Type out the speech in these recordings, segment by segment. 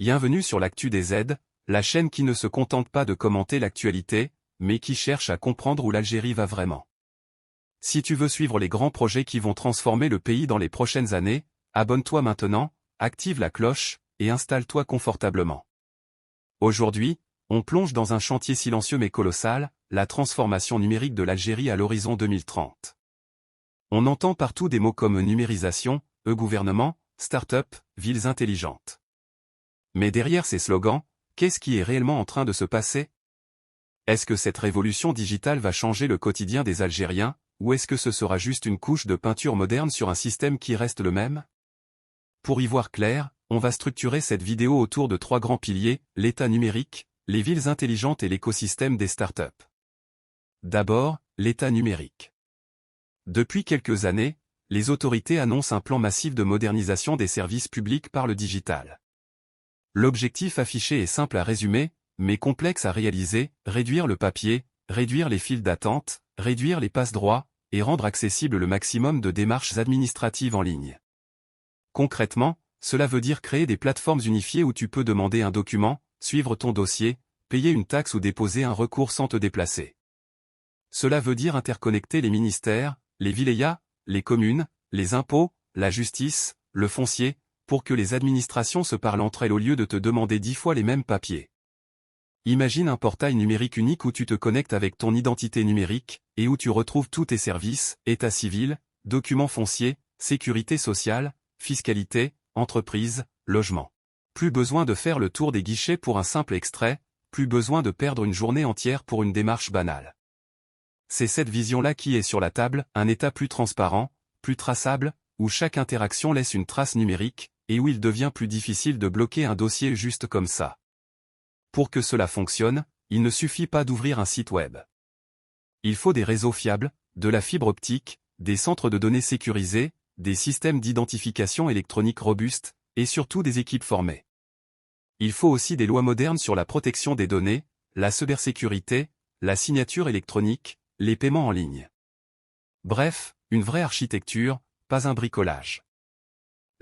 Bienvenue sur l'actu des aides, la chaîne qui ne se contente pas de commenter l'actualité, mais qui cherche à comprendre où l'Algérie va vraiment. Si tu veux suivre les grands projets qui vont transformer le pays dans les prochaines années, abonne-toi maintenant, active la cloche, et installe-toi confortablement. Aujourd'hui, on plonge dans un chantier silencieux mais colossal, la transformation numérique de l'Algérie à l'horizon 2030. On entend partout des mots comme numérisation, e-gouvernement, start-up, villes intelligentes. Mais derrière ces slogans, qu'est-ce qui est réellement en train de se passer? Est-ce que cette révolution digitale va changer le quotidien des Algériens, ou est-ce que ce sera juste une couche de peinture moderne sur un système qui reste le même? Pour y voir clair, on va structurer cette vidéo autour de 3 grands piliers, l'État numérique, les villes intelligentes et l'écosystème des startups. D'abord, l'État numérique. Depuis quelques années, les autorités annoncent un plan massif de modernisation des services publics par le digital. L'objectif affiché est simple à résumer, mais complexe à réaliser, réduire le papier, réduire les files d'attente, réduire les passe-droits, et rendre accessible le maximum de démarches administratives en ligne. Concrètement, cela veut dire créer des plateformes unifiées où tu peux demander un document, suivre ton dossier, payer une taxe ou déposer un recours sans te déplacer. Cela veut dire interconnecter les ministères, les wilayas, les communes, les impôts, la justice, le foncier, pour que les administrations se parlent entre elles au lieu de te demander 10 fois les mêmes papiers. Imagine un portail numérique unique où tu te connectes avec ton identité numérique, et où tu retrouves tous tes services, état civil, documents fonciers, sécurité sociale, fiscalité, entreprise, logement. Plus besoin de faire le tour des guichets pour un simple extrait, plus besoin de perdre une journée entière pour une démarche banale. C'est cette vision-là qui est sur la table, un état plus transparent, plus traçable, où chaque interaction laisse une trace numérique, et où il devient plus difficile de bloquer un dossier juste comme ça. Pour que cela fonctionne, il ne suffit pas d'ouvrir un site web. Il faut des réseaux fiables, de la fibre optique, des centres de données sécurisés, des systèmes d'identification électronique robustes, et surtout des équipes formées. Il faut aussi des lois modernes sur la protection des données, la cybersécurité, la signature électronique, les paiements en ligne. Bref, une vraie architecture, pas un bricolage.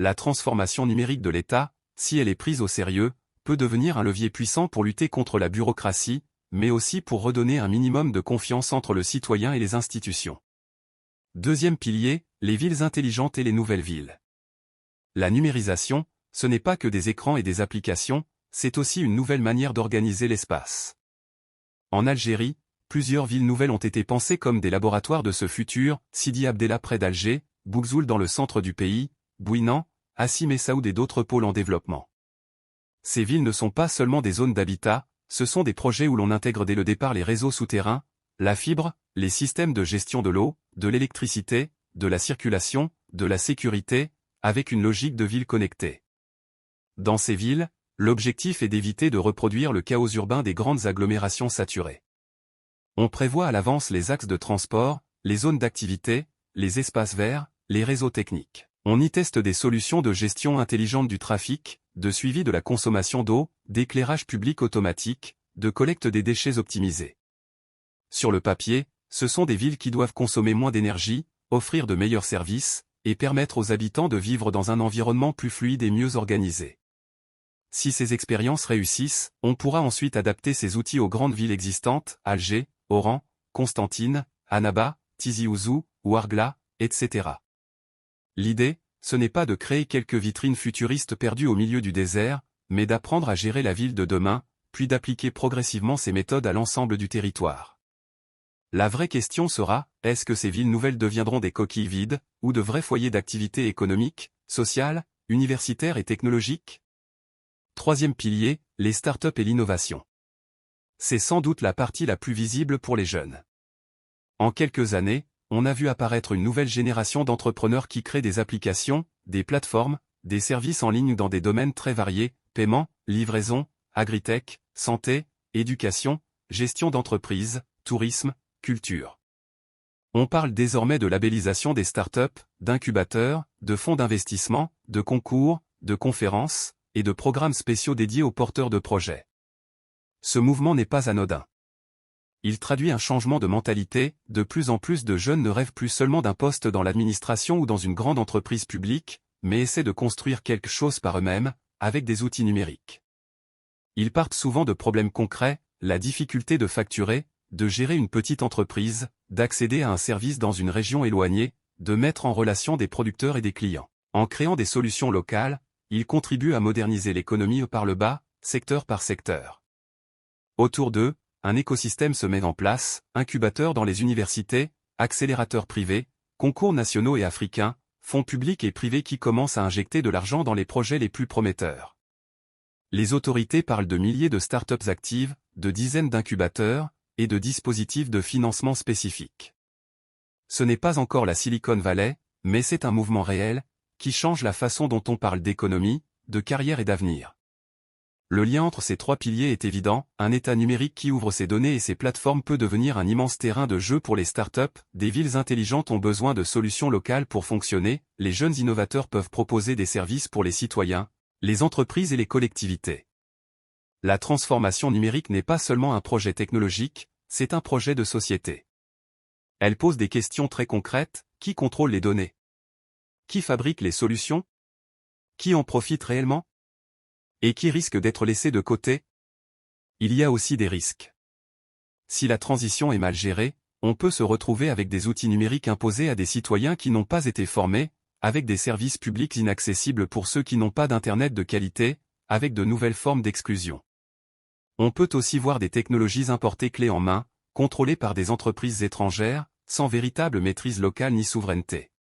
La transformation numérique de l'État, si elle est prise au sérieux, peut devenir un levier puissant pour lutter contre la bureaucratie, mais aussi pour redonner un minimum de confiance entre le citoyen et les institutions. Deuxième pilier, les villes intelligentes et les nouvelles villes. La numérisation, ce n'est pas que des écrans et des applications, c'est aussi une nouvelle manière d'organiser l'espace. En Algérie, plusieurs villes nouvelles ont été pensées comme des laboratoires de ce futur, Sidi Abdellah près d'Alger, Bougzoul dans le centre du pays, Bouinan, Hassim et Saoud et d'autres pôles en développement. Ces villes ne sont pas seulement des zones d'habitat, ce sont des projets où l'on intègre dès le départ les réseaux souterrains, la fibre, les systèmes de gestion de l'eau, de l'électricité, de la circulation, de la sécurité, avec une logique de ville connectée. Dans ces villes, l'objectif est d'éviter de reproduire le chaos urbain des grandes agglomérations saturées. On prévoit à l'avance les axes de transport, les zones d'activité, les espaces verts, les réseaux techniques. On y teste des solutions de gestion intelligente du trafic, de suivi de la consommation d'eau, d'éclairage public automatique, de collecte des déchets optimisés. Sur le papier, ce sont des villes qui doivent consommer moins d'énergie, offrir de meilleurs services, et permettre aux habitants de vivre dans un environnement plus fluide et mieux organisé. Si ces expériences réussissent, on pourra ensuite adapter ces outils aux grandes villes existantes, Alger, Oran, Constantine, Annaba, Tizi Ouzou, Ouargla, etc. L'idée, ce n'est pas de créer quelques vitrines futuristes perdues au milieu du désert, mais d'apprendre à gérer la ville de demain, puis d'appliquer progressivement ces méthodes à l'ensemble du territoire. La vraie question sera, est-ce que ces villes nouvelles deviendront des coquilles vides, ou de vrais foyers d'activité économique, sociale, universitaire et technologique? Troisième pilier, les startups et l'innovation. C'est sans doute la partie la plus visible pour les jeunes. En quelques années, on a vu apparaître une nouvelle génération d'entrepreneurs qui créent des applications, des plateformes, des services en ligne dans des domaines très variés, paiement, livraison, agritech, santé, éducation, gestion d'entreprise, tourisme, culture. On parle désormais de labellisation des startups, d'incubateurs, de fonds d'investissement, de concours, de conférences, et de programmes spéciaux dédiés aux porteurs de projets. Ce mouvement n'est pas anodin. Il traduit un changement de mentalité, de plus en plus de jeunes ne rêvent plus seulement d'un poste dans l'administration ou dans une grande entreprise publique, mais essaient de construire quelque chose par eux-mêmes, avec des outils numériques. Ils partent souvent de problèmes concrets, la difficulté de facturer, de gérer une petite entreprise, d'accéder à un service dans une région éloignée, de mettre en relation des producteurs et des clients. En créant des solutions locales, ils contribuent à moderniser l'économie par le bas, secteur par secteur. Autour d'eux, un écosystème se met en place, incubateurs dans les universités, accélérateurs privés, concours nationaux et africains, fonds publics et privés qui commencent à injecter de l'argent dans les projets les plus prometteurs. Les autorités parlent de milliers de startups actives, de dizaines d'incubateurs, et de dispositifs de financement spécifiques. Ce n'est pas encore la Silicon Valley, mais c'est un mouvement réel, qui change la façon dont on parle d'économie, de carrière et d'avenir. Le lien entre ces trois piliers est évident, un État numérique qui ouvre ses données et ses plateformes peut devenir un immense terrain de jeu pour les startups, des villes intelligentes ont besoin de solutions locales pour fonctionner, les jeunes innovateurs peuvent proposer des services pour les citoyens, les entreprises et les collectivités. La transformation numérique n'est pas seulement un projet technologique, c'est un projet de société. Elle pose des questions très concrètes, qui contrôle les données? Qui fabrique les solutions? Qui en profite réellement? Et qui risque d'être laissé de côté? Il y a aussi des risques. Si la transition est mal gérée, on peut se retrouver avec des outils numériques imposés à des citoyens qui n'ont pas été formés, avec des services publics inaccessibles pour ceux qui n'ont pas d'Internet de qualité, avec de nouvelles formes d'exclusion. On peut aussi voir des technologies importées clés en main, contrôlées par des entreprises étrangères, sans véritable maîtrise locale ni souveraineté.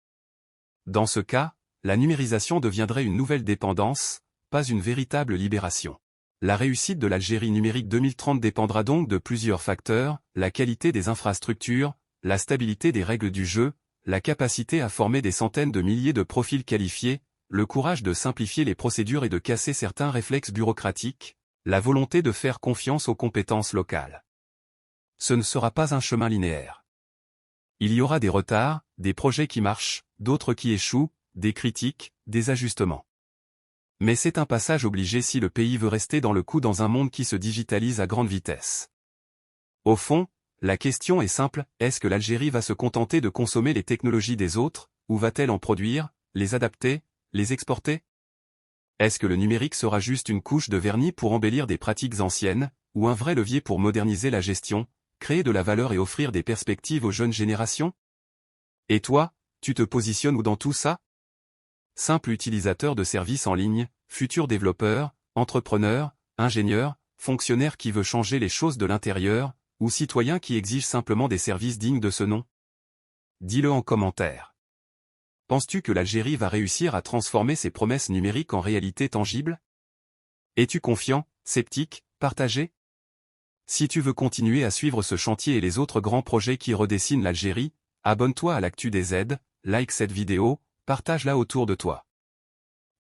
Dans ce cas, la numérisation deviendrait une nouvelle dépendance, pas une véritable libération. La réussite de l'Algérie numérique 2030 dépendra donc de plusieurs facteurs, la qualité des infrastructures, la stabilité des règles du jeu, la capacité à former des centaines de milliers de profils qualifiés, le courage de simplifier les procédures et de casser certains réflexes bureaucratiques, la volonté de faire confiance aux compétences locales. Ce ne sera pas un chemin linéaire. Il y aura des retards, des projets qui marchent, d'autres qui échouent, des critiques, des ajustements. Mais c'est un passage obligé si le pays veut rester dans le coup dans un monde qui se digitalise à grande vitesse. Au fond, la question est simple, est-ce que l'Algérie va se contenter de consommer les technologies des autres, ou va-t-elle en produire, les adapter, les exporter? Est-ce que le numérique sera juste une couche de vernis pour embellir des pratiques anciennes, ou un vrai levier pour moderniser la gestion, créer de la valeur et offrir des perspectives aux jeunes générations? Et toi, tu te positionnes où dans tout ça? Simple utilisateur de services en ligne, futur développeur, entrepreneur, ingénieur, fonctionnaire qui veut changer les choses de l'intérieur, ou citoyen qui exige simplement des services dignes de ce nom? Dis-le en commentaire. Penses-tu que l'Algérie va réussir à transformer ses promesses numériques en réalité tangible? Es-tu confiant, sceptique, partagé? Si tu veux continuer à suivre ce chantier et les autres grands projets qui redessinent l'Algérie, abonne-toi à l'actu des aides, like cette vidéo, partage-la autour de toi.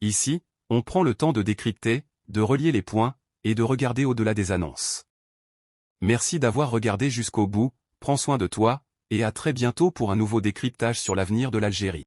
Ici, on prend le temps de décrypter, de relier les points, et de regarder au-delà des annonces. Merci d'avoir regardé jusqu'au bout, prends soin de toi, et à très bientôt pour un nouveau décryptage sur l'avenir de l'Algérie.